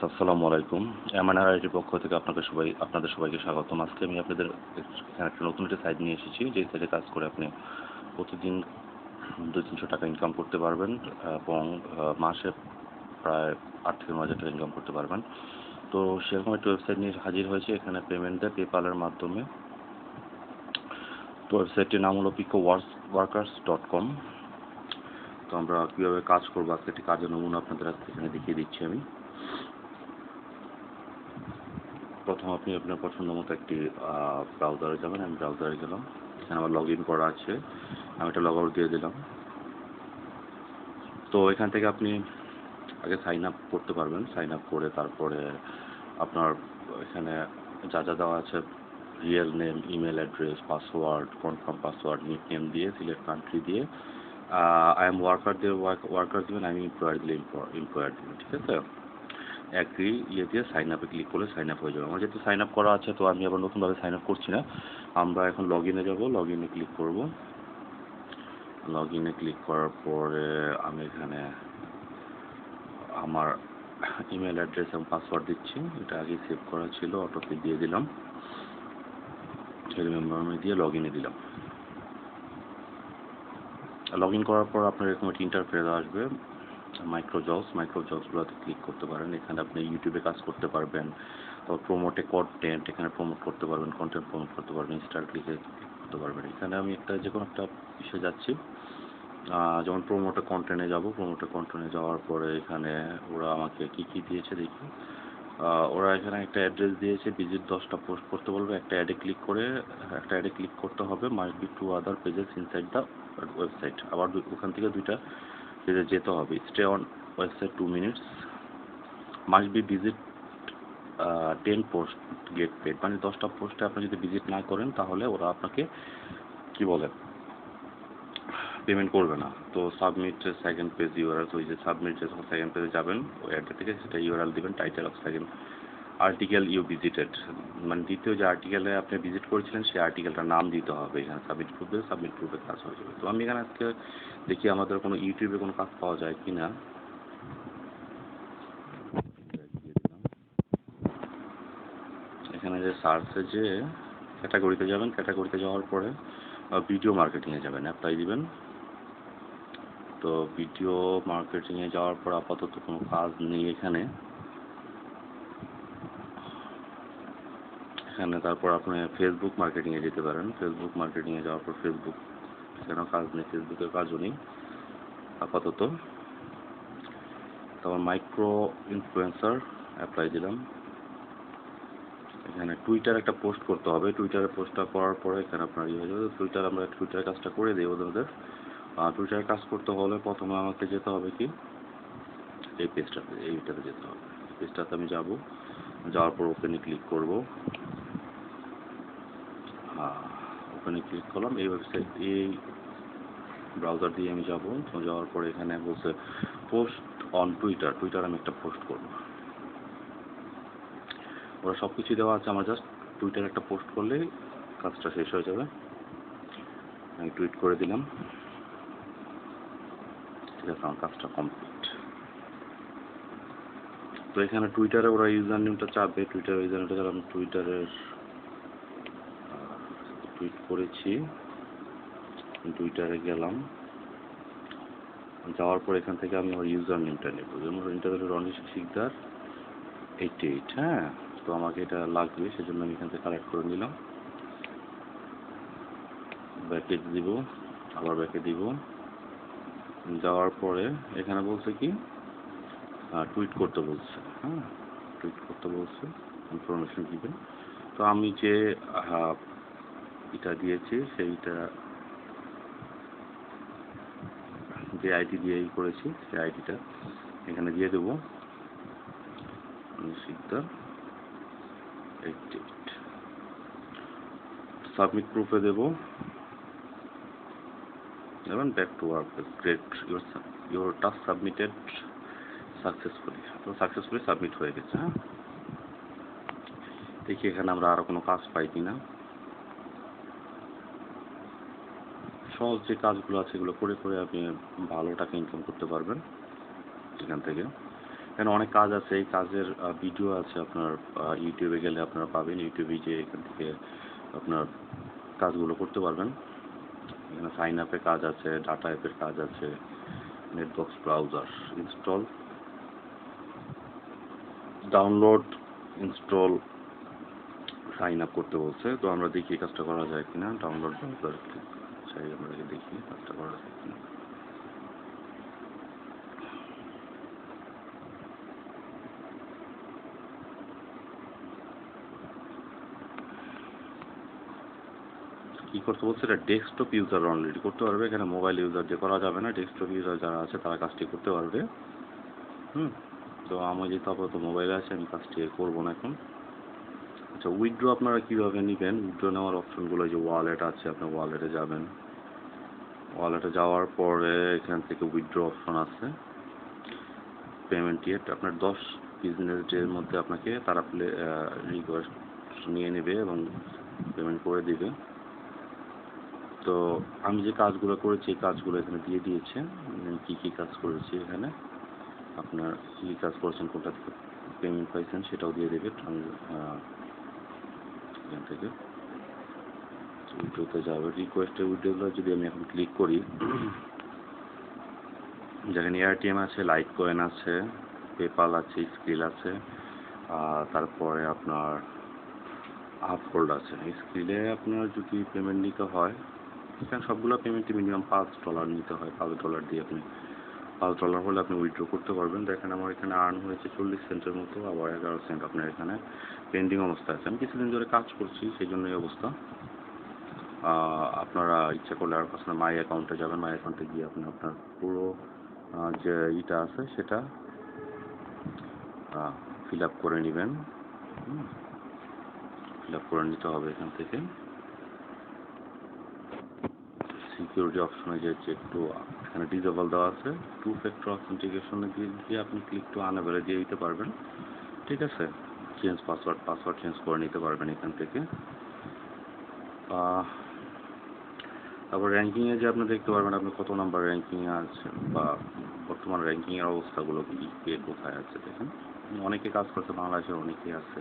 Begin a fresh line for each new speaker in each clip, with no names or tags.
আসসালামু আলাইকুম। এমএনআরআইটির পক্ষ থেকে আপনাদের সবাইকে স্বাগতম। আজকে আমি আপনাদের এখানে একটা নতুন সাইট নিয়ে এসেছি, যে সাইটে কাজ করে আপনি প্রতিদিন 200-300 টাকা ইনকাম করতে পারবেন এবং মাসে প্রায় 8 থেকে 9 হাজার টাকা ইনকাম করতে পারবেন। তো সেরকম একটা ওয়েবসাইট নিয়ে হাজির হয়েছে। এখানে পেমেন্ট দেয় পেপ্যালের মাধ্যমে। তো ওয়েবসাইটটির নাম হলো picoworkers.com। তো আমরা কীভাবে কাজ করবো, আজকে একটি কাজের নমুনা আপনাদের আজকে এখানে দেখিয়ে দিচ্ছি আমি। প্রথম আপনি আপনার পছন্দ মতো একটি ব্রাউজারে যাবেন। আমি ব্রাউজারে গেলাম, এখানে আমার লগ ইন করা আছে, আমি এটা লগ আউট দিয়ে দিলাম। তো এখান থেকে আপনি আগে সাইন আপ করতে পারবেন। সাইন আপ করে তারপরে আপনার এখানে যা যা দেওয়া আছে, real name, email address, password, confirm password, nick name দিয়ে, সিলেক্ট কান্ট্রি দিয়ে, আই এম ওয়ার্কার দিয়ে ওয়ার্কার দেবেন, আমি এমপ্লয়ার দিলে এমপ্লয়ার দেবেন। ঠিক আছে, একই দিয়ে সাইন আপে ক্লিক করলে সাইন আপ হয়ে যাবে। আমার যেহেতু সাইন আপ করা আছে, তো আমি আবার নতুনভাবে সাইন আপ করছি না। আমরা এখন লগ ইনে যাবো, লগ ইনে ক্লিক করব। লগ ইনে ক্লিক করার পরে আমি এখানে আমার ইমেল অ্যাড্রেস এবং পাসওয়ার্ড দিচ্ছি। এটা আগে সেভ করা ছিল, অটোপে দিয়ে দিলাম। রিমেম্বার মি দিয়ে লগ ইনে দিলাম। লগ ইন করার পর আপনার এরকম একটা ইন্টারফেস আসবে, মাইক্রো জবসগুলোতে ক্লিক করতে পারেন। এখানে আপনি ইউটিউবে কাজ করতে পারবেন, তারপর প্রমোটে কন্টেন্ট, এখানে প্রমোট করতে পারবেন, কন্টেন্ট প্রমোট করতে পারবেন, স্টার ক্লিকে করতে পারবেন। এখানে আমি যে কোনো একটা বিষয়ে যাচ্ছি, যেমন প্রমোটে কন্টেন্টে যাব। প্রমোটে কন্টেন্টে যাওয়ার পরে এখানে ওরা আমাকে কি দিয়েছে দেখি। ওরা এখানে একটা অ্যাড্রেস দিয়েছে, ভিজিট 10টা পোস্ট করতে বলবে। একটা অ্যাডে ক্লিক করতে হবে, must be 2 other pages inside the website. আবার ওখান থেকে 2টা পেজে যেতে হবে। Stay on website 2 minutes, must be visit 10 post get paid. মানে 10টা পোস্টে আপনি যদি ভিজিট না করেন, তাহলে ওরা আপনাকে কি বলে পেমেন্ট করবে না। তো সাবমিট সেকেন্ড পেজ ইউআরএল, ওই যে সাবমিট যে সেকেন্ড পেজে যাবেন, ওই অ্যাড্রেস থেকে সেটা ইউআরএল দিবেন, title of second article you visited, মানে দ্বিতীয় যে আর্টিকেলে আপনি ভিজিট করেছিলেন সেই আর্টিকেলটার নাম দিতে হবে। এখানে সাবমিট প্রুফে কাজ হয়ে যাবে। তো আমি এখানে আজকে দেখি আমাদের কোনো ইউটিউবে কোনো কাজ পাওয়া যায় কি না। এখানে যে সার্চে যে ক্যাটাগরিতে যাবেন, ক্যাটাগরিতে যাওয়ার পরে ভিডিও মার্কেটিংয়ে যাবেন, অ্যাপ্লাই দিবেন। তো ভিডিও মার্কেটিংয়ে যাওয়ার পর আপাতত কোনো কাজ নেই এখানে। তারপর আপনি ফেসবুক মার্কেটিংয়ে যেতে পারেন। ফেসবুক মার্কেটিংয়ে যাওয়ার পর ফেসবুক, এখানেও কাজ নেই, ফেসবুকের কাজও নেই আপাতত। তারপর মাইক্রো ইনফ্লুয়েন্সার অ্যাপ্লাই দিলাম। এখানে টুইটার একটা পোস্ট করতে হবে। টুইটারে পোস্টটা করার পরে এখানে আপনার হয়ে যাবে। আমরা টুইটারের কাজটা করে দিই ওদের। টুইটারের কাজ করতে হলে প্রথমে আমাকে যেতে হবে কি, এইটাতে যেতে হবে। পেজটাতে আমি যাব, যাওয়ার পর ওপেনে ক্লিক করব। ওপেনে ক্লিক করলাম। এই ওয়েবসাইট, এই ব্রাউজার দিয়ে আমি যাব। তো যাওয়ার পরে এখানে বলছে পোস্ট অন টুইটার আমি একটা পোস্ট করব। ওরা সব কিছু দেওয়া আছে, আমার জাস্ট টুইটার একটা পোস্ট করলেই কাজটা শেষ হয়ে যাবে। আমি টুইট করে দিলাম। ঠিক আছে, আমার কাজটা কমপ্লিট। তো এখানে টুইটারে ওরা ইউজার নেমটা চাপবে। টুইটার ইউজার নেমটা যারা আমি টুইটারের টুইট করেছি, টুইটারে গেলাম। যাওয়ার পর এখান থেকে আমি আমার ইউজার নেমটা নেব। যেমন ইন্টারনেট রনিশ শিকদার 88। হ্যাঁ, তো আমাকে এটা লাগবে, সেজন্য আমি এখান থেকে কালেক্ট করে নিলাম। ব্যাকে দিব, আবার ব্যাকে দিব। যাওয়ার পরে এখানে বলছে কি টুইট করতে বলছে। হ্যাঁ, টুইট করতে বলছে, ইনফরমেশন দিবেন। তো আমি যে এটা দিয়েছি, সেইটা যে আইডি দিয়েই করেছি, সেই আইডিটা এখানে দিয়ে দেবো, শিকদার 88। সাবমিট প্রুফে দেবো, এবং back to work, great, your task submitted successfully submit হয়ে গেছে। হ্যাঁ, দেখি এখানে আমরা আরো কোনো কাজ পাই কিনা। সহজ যে কাজগুলো আছে এগুলো করে আপনি ভালো টাকা ইনকাম করতে পারবেন এখান থেকে। এখানে অনেক কাজ আছে, এই কাজের ভিডিও আছে আপনার ইউটিউবে গেলে আপনারা পাবেন। ইউটিউবে যে এখান থেকে আপনার কাজগুলো করতে পারবেন। এখানে সাইন আপের কাজ আছে, ডাটা অ্যাপের কাজ আছে, netbox browser install, download, install, sign up করতে বলছে। তো আমরা দেখি এই কাজটা করা যায় কিনা। ডাউনলোড ব্রাউজার চাই, আমরা দেখি কাজটা করা যায় কিনা। কি করতে বলছে, এটা ডেস্কটপ ইউজার অলরেডি করতে পারবে, এখানে মোবাইল ইউজার দিয়ে করা যাবে না। ডেস্কটপ ইউজার যারা আছে তারা কাজটি করতে পারবে। তো আমি যেহেতু আপাতত মোবাইলে আছে, আমি কাজটি করবো না এখন। আচ্ছা, উইথড্র আপনারা কীভাবে নেবেন? উইথড্র নেওয়ার অপশনগুলো, যে ওয়ালেট আছে, আপনার ওয়ালেটে যাবেন। ওয়ালেটে যাওয়ার পরে এখান থেকে উইথড্র অপশন আছে, পেমেন্ট ডেট আপনার 10 বিজনেস ডের মধ্যে আপনাকে তারা রিকোয়েস্ট নিয়ে নেবে এবং পেমেন্ট করে দিবে। তো আমি যে কাজগুলো করেছি এই কাজগুলো এখানে দিয়ে দিয়েছে, কী কী কাজ করেছি এখানে, আপনার কী কাজ করেছেন, কোনটা থেকে পেমেন্ট পাইছেন সেটাও দিয়ে দেবে। এখান থেকে উইথড্রোতে যাবে, রিকোয়েস্টে উইথড্রোগুলো যদি আমি এখন ক্লিক করি, যেখানে এআরটিএম আছে, লাইট কয়েন আছে, পেপাল আছে, স্কিল আছে, তারপরে আপনার আপহোল্ড আছে। স্কিলে আপনার যদি পেমেন্ট নিতে হয়, এখানে সবগুলো পেমেন্টই মিনিমাম $5 নিতে হয়। $5 দিয়ে আপনি $5 হলে আপনি উইথড্র করতে পারবেন। দেখেন আমার এখানে আর্ন হয়েছে 40 সেন্টের মতো, আবার 11 সেন্ট আপনার এখানে পেন্ডিং অবস্থা আছে। আমি কিছুদিন ধরে কাজ করছি, সেই জন্য এই অবস্থা। আপনারা ইচ্ছা করলে আর আপনার মাই অ্যাকাউন্টে যাবেন, মাই অ্যাকাউন্টে গিয়ে আপনি আপনার পুরো যে ইটা আছে সেটা ফিল আপ করে নেবেন। ফিল আপ করে নিতে হবে। এখান থেকে সিকিউরিটি অপশনে যে একটু এখানে ডিসেবল দেওয়া আছে, 2 ফ্যাক্টর অথেন্টিকেশনে দিয়ে আপনি ক্লিক টু আনএবলে দিয়ে দিতে পারবেন। ঠিক আছে, চেঞ্জ পাসওয়ার্ড চেঞ্জ করে নিতে পারবেন এখান থেকে। তারপর র্যাঙ্কিংয়ে যে আপনি দেখতে পারবেন আপনি কত নাম্বার র্যাঙ্কিংয়ে আছেন, বা বর্তমান র্যাঙ্কিংয়ের অবস্থাগুলো কি, কে কোথায় আছে। দেখেন অনেকে কাজ করছে, বাংলাদেশের অনেকেই আছে,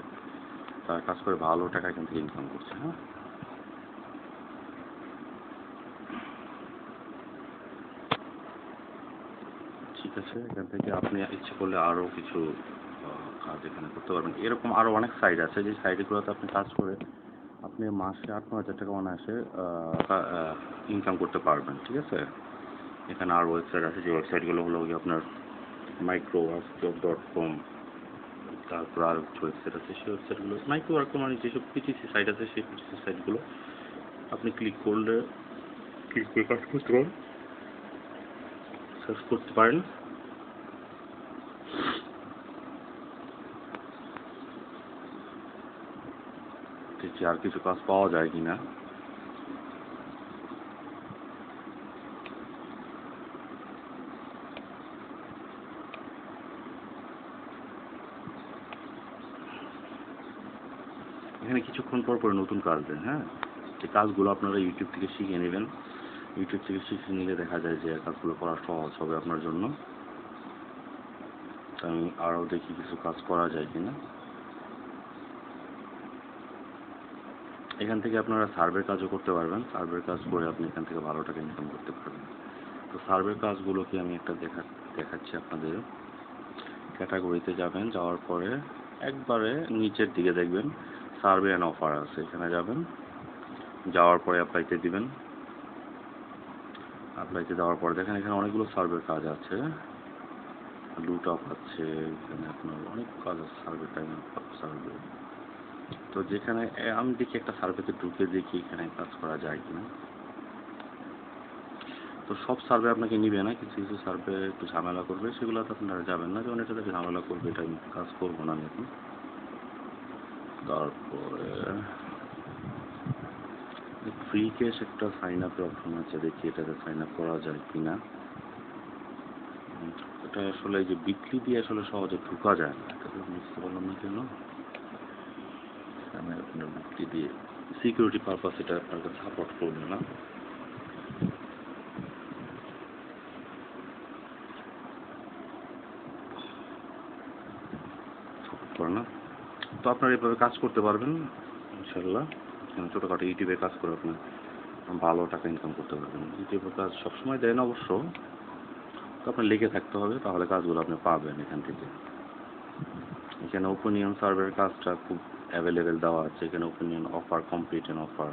তারা কাজ করে ভালো টাকা এখান থেকে ইনকাম করছে। হ্যাঁ, ঠিক আছে। এখান থেকে আপনি ইচ্ছে করলে আরও কিছু কাজ এখানে করতে পারবেন। এরকম আরও অনেক সাইট আছে, যে সাইটগুলোতে আপনি কাজ করে আপনি মাসে 8-9 হাজার টাকা অনায়াসে ইনকাম করতে পারবেন। ঠিক আছে, এখানে আর ওয়েবসাইট আছে, যে ওয়েবসাইটগুলো হলো আপনার microworkers.com, তারপর আর ওয়েবসাইট আছে, সেই ওয়েবসাইটগুলো মাইক্রোওয়ার্ক মানে যেসব পিটিসি সাইট আছে সেই পিটিসি সাইটগুলো আপনি ক্লিক করে কাজ করতে পারেন, সার্চ করতে পারেন। দেখি আর কিছু কাজ পাওয়া যায় কিনা। এখানে কিছুক্ষণ পর পর নতুন কাজ দেন। হ্যাঁ, এই কাজগুলো আপনারা ইউটিউব থেকে শিখে নেবেন। ইউটিউব থেকে শিখে নিলে দেখা যায় যে কাজগুলো করা সহজ হবে আপনার জন্য। আমি আরও দেখি কিছু কাজ করা যায় কিনা। এখান থেকে আপনারা সার্ভের কাজও করতে পারবেন। সার্ভের কাজ করে আপনি এখান থেকে ভালো টাকা ইনকাম করতে পারবেন। তো সার্ভের কাজগুলোকে আমি একটা দেখাচ্ছি আপনাদের। ক্যাটাগরিতে যাবেন, যাওয়ার পরে একবারে নিচের দিকে দেখবেন সার্ভে অ্যান্ড অফার আছে, এখানে যাবেন। যাওয়ার পরে অ্যাপ্লাইতে দিবেন। অ্যাপ্লাইতে দেওয়ার পরে দেখেন এখানে অনেকগুলো সার্ভের কাজ আছে, লুট অফ আছে, এখানে আপনার অনেক কাজ আছে, সার্ভে টাইম সার্ভে। তো যেখানে আমি দেখি একটা সার্ভেতে ঢুকে দেখি এখানে কাজ করা যায় কিনা। তো সব সার্ভে আপনাকে নিবে না, কিছু কিছু সার্ভে একটু ঝামেলা করবে, সেগুলোতে আপনারা যাবেন না, যেমন এটাতে ঝামেলা করবে, এটা আমি কাজ করবো না আমি এখন। তারপরে ফ্রি ক্যাশ একটা সাইন আপের অপশন আছে, দেখি এটাতে সাইন আপ করা যায় কিনা। এটা আসলে এই যে বিক্রি দিয়ে আসলে সহজে ঢুকা যায় না, এটা বুঝতে পারলাম না কেন। আমি আপনার বিক্রি দিয়ে সিকিউরিটি পারপাস এটা আপনাকে সাপোর্ট করবে না। তো আপনারা এভাবে কাজ করতে পারবেন ইনশাল্লাহ। ছোটোখাটো ইউটিউবে কাজ করে আপনি ভালো টাকা ইনকাম করতে পারবেন। ইউটিউবের কাজ সবসময় দেয় না অবশ্য, তো আপনার লেগে থাকতে হবে, তাহলে কাজগুলো আপনি পাবেন এখান থেকে। এখানে ওপিনিয়ন সার্ভের কাজটা খুব অ্যাভেলেবেল দেওয়া আছে। এখানে opinion offer, complete and offer,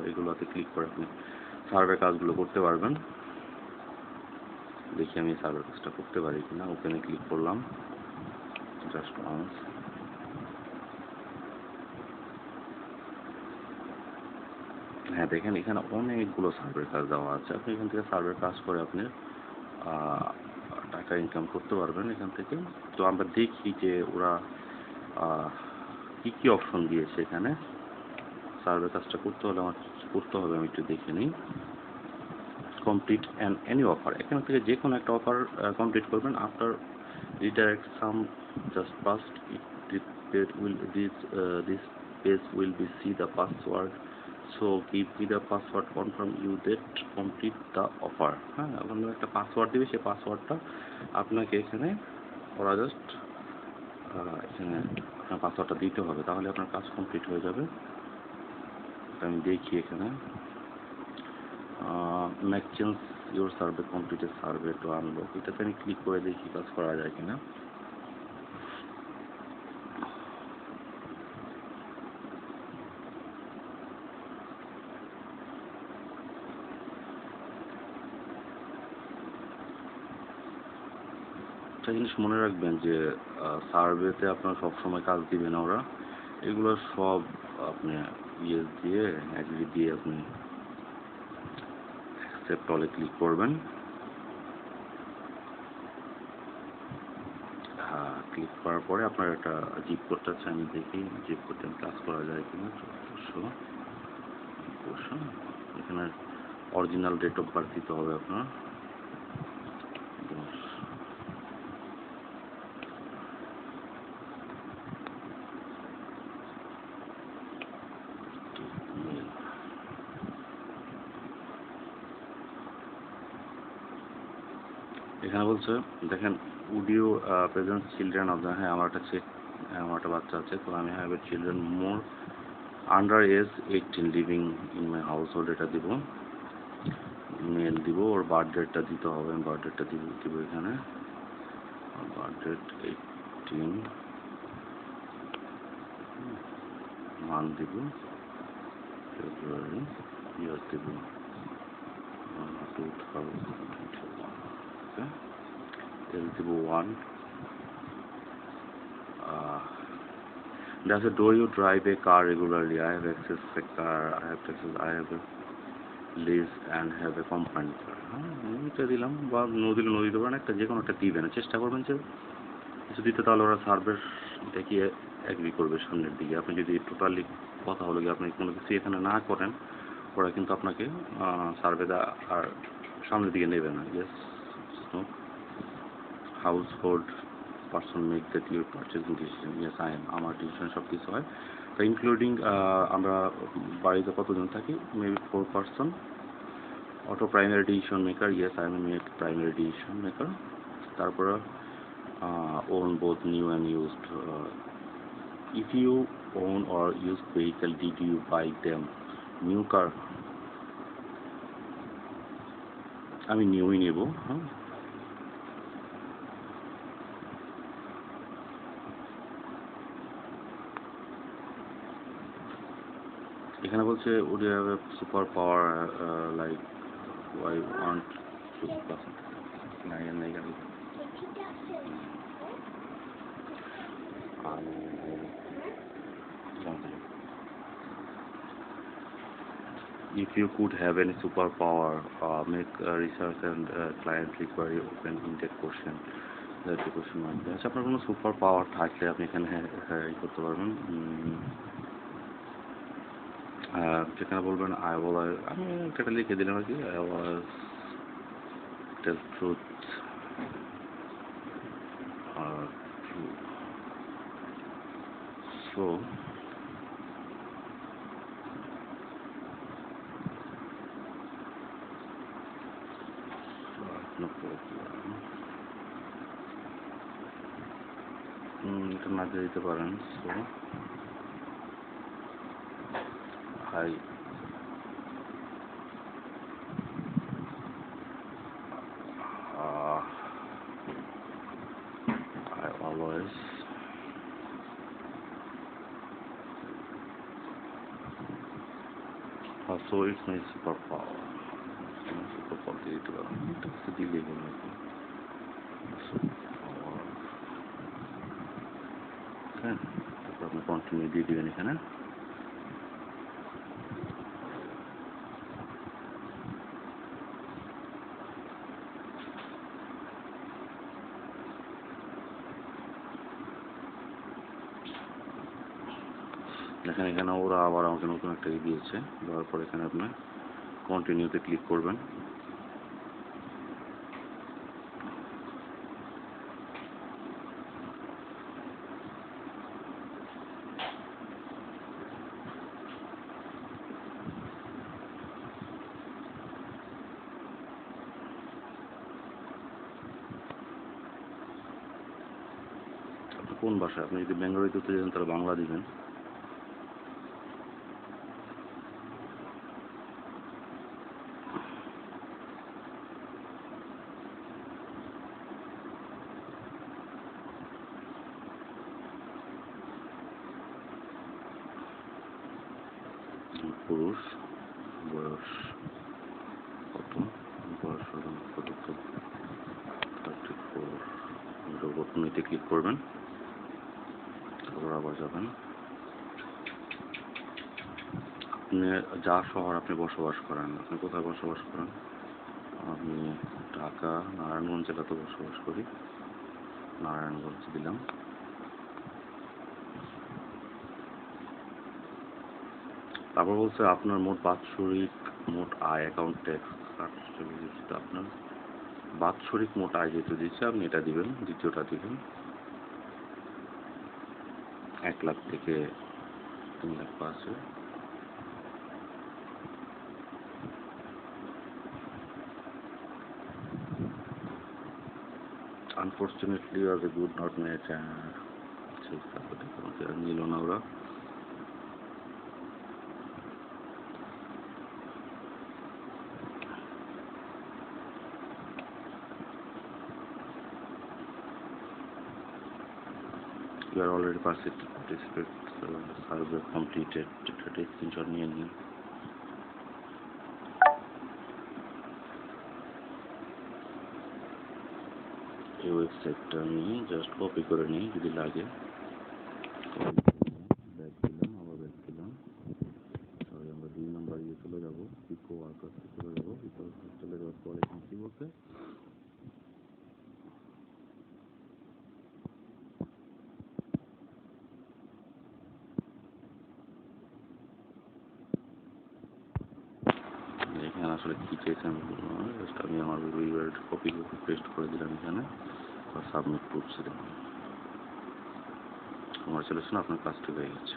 এগুলোতে ক্লিক করে আপনি সার্ভের কাজগুলো করতে পারবেন। দেখি আমি সার্ভের কাজটা করতে পারি কিনা। ওপেনে ক্লিক করলাম জাস্ট ওয়ান্স। হ্যাঁ দেখেন এখানে অনেকগুলো সার্ভের কাজ দেওয়া আছে। আপনি এখান থেকে সার্ভের কাজ করে আপনি টাকা ইনকাম করতে পারবেন এখান থেকে। তো আমরা দেখি যে ওরা কি কি অপশন দিয়েছে এখানে। সার্ভে কাজটা করতে হলে আমি একটু দেখে নিই। কমপ্লিট অ্যান্ড এনি অফার, এখান থেকে যে কোনো একটা অফার কমপ্লিট করবেন। After redirect some just past this page will be see the password, so give me the password, confirm you that complete the offer. হ্যাঁ, ওখানে একটা পাসওয়ার্ড দেবে, সেই পাসওয়ার্ডটা আপনাকে এখানে ওরা জাস্ট এখানে আপনার পাসওয়ার্ডটা দিতে হবে, তাহলে আপনার কাজ কমপ্লিট হয়ে যাবে। আমি দেখি এখানে make change your survey, completed survey two unlock, এটাতে আমি ক্লিক করে দেখি কাজ করা যায় কিনা। একটা জিনিস মনে রাখবেন যে সার্ভেতে আপনার সবসময় কাজ দিবে না ওরা, এগুলো সব আপনি ইয়েস দিয়ে অ্যাগ্রি দিয়ে আপনি অ্যাকসেপ্ট অলে ক্লিক করবেন। ক্লিক করার পরে আপনার একটা জিপ কোড আছে, আমি দেখি জিপ কোডে কাজ করা যায় কিনা। 1400 এখানে অরিজিনাল ডেট অফ বার্থ দিতে হবে আপনার। এখানে বলছে দেখেন would you present children of the, হ্যাঁ আমার একটা বাচ্চা আছে, তো আমি have a children more under age 18 living in my household, এটা দিব, মেল দিব, ওর বার্থ ডেটটা দিতে হবে। আমি বার্থ ডেটটা দিব এখানে, বার্থ ডেট 18, মান্থ দিব ফেব্রুয়ারি, ইয়ার দিব 2021, এল দিব 1। Does do you drive a car regularly? I have access a car. I have a lease and have a company car. এটা দিলাম, বা দিলে দিতে পারেন, একটা যে কোনো একটা দিবেন, চেষ্টা করবেন যে কিছু দিতে, তাহলে ওরা সার্ভের দেখিয়ে অ্যাগ্রি করবে সামনের দিকে। আপনি যদি টোটালি কথা হলো গিয়ে আপনি কোনো কিছু এখানে না করেন, ওরা কিন্তু আপনাকে সার্ভেটা আর সামনের দিকে নেবে না। Yes no household person make that your purchasing decision, yes I am, আমার ডিসিশন সব কিছু হয়, তো ইনক্লুডিং আমরা বাড়িতে কতজন থাকি, maybe 4 person. Auto primary decision maker, yes I am a primary decision maker. তারপরে own both new and used. If you own or used vehicle, did you buy them new car? আমি নিউই নেব। হ্যাঁ, এখানে বলছে would you have a super power like I want to if you could have any superpower, make research and client require open ended question. That's the question mark. আচ্ছা, আপনার কোনো super power থাকলে আপনি এখানে করতে পারবেন। যেখানে বলবেন আমি একটা লিখে দিলাম আর কি, I was tell truth or true. So no problem. এটা না দিতে পারেন। So I always so it's my superpower. Superpower দিতে পারো, এটা হচ্ছে দিলেই হলো নাকি superpower। হ্যাঁ, তারপর আপনি কন্টিনিউ দিয়ে দিবেন এখানে। দেখেন এখানে ওরা আবার আমাকে নতুন একটা দিয়েছে, দেওয়ার পর এখানে আপনি কন্টিনিউতে ক্লিক করবেন। কোন ভাষা, আপনি যদি বেঙ্গলিতে উঠতে যান তাহলে বাংলা দিবেন। পুরুষ, বয়স কত, বয়স কত, 34। বটনিতে ক্লিক করবেন, তারপর আবার যাবেন। আপনি যা শহর আপনি বসবাস করেন, আপনি কোথায় বসবাস করেন? আমি ঢাকা নারায়ণগঞ্জ জেলাতে বসবাস করি, নারায়ণগঞ্জ দিলাম। তারপর বলছে আপনার মোট বাৎসরিক মোট আয় অ্যাকাউন্ট ট্যাক্স। আপনার বাৎসরিক মোট আয় যেহেতু দিচ্ছে আপনি এটা দিবেন, দ্বিতীয়টা দিবেন। 1 লাখ থেকে 3 লাখ আছে। Unfortunately, was a good not match. ঠিক আছে, তোমাকে আর নিল না ওরা। You are already participate survey completed. এটা স্ক্রিনশট নিয়ে নিন। এই ওয়েবসাইটটা আমি জাস্ট কপি করে নিই, যদি লাগে ব্যাক দিলাম, আবার ব্যাক দিলাম। তাহলে আমরা 2 নম্বর চলে যাবো, picoworkers চলে যাবো। picoworkers চলে যাওয়ার পর এখানে কি বলছে, এখানে আসলে কি চেয়েছে আমি আমার কপি পেস্ট করে দিলাম এখানে, সাবমিট করছি। দেখুন কংগ্রাচুলেশন, আপনার কাজটি হয়ে গেছে।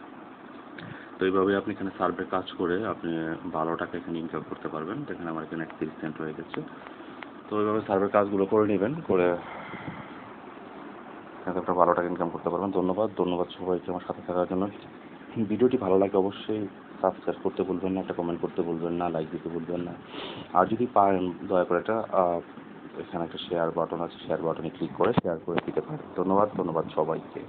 তো এইভাবে আপনি এখানে সার্ভে কাজ করে আপনি 12 টাকা এখানে ইনকাম করতে পারবেন। দেখেন আমার এখানে 31 সেন্ট হয়ে গেছে। তো এইভাবে সার্ভে কাজগুলো করে নেবেন, করে এখানে একটা 12 টাকা ইনকাম করতে পারবেন। ধন্যবাদ সবাইকে আমার সাথে থাকার জন্য। ভিডিওটি ভালো লাগে অবশ্যই সাবস্ক্রাইব করতে ভুলবেন না, একটা কমেন্ট করতে ভুলবেন না, লাইক দিতে ভুলবেন না। আর যদি পারেন দয়া করে এটা এখানে একটা শেয়ার বাটন আছে, শেয়ার বাটনে ক্লিক করে শেয়ার করে দিতে পারেন। ধন্যবাদ সবাইকে।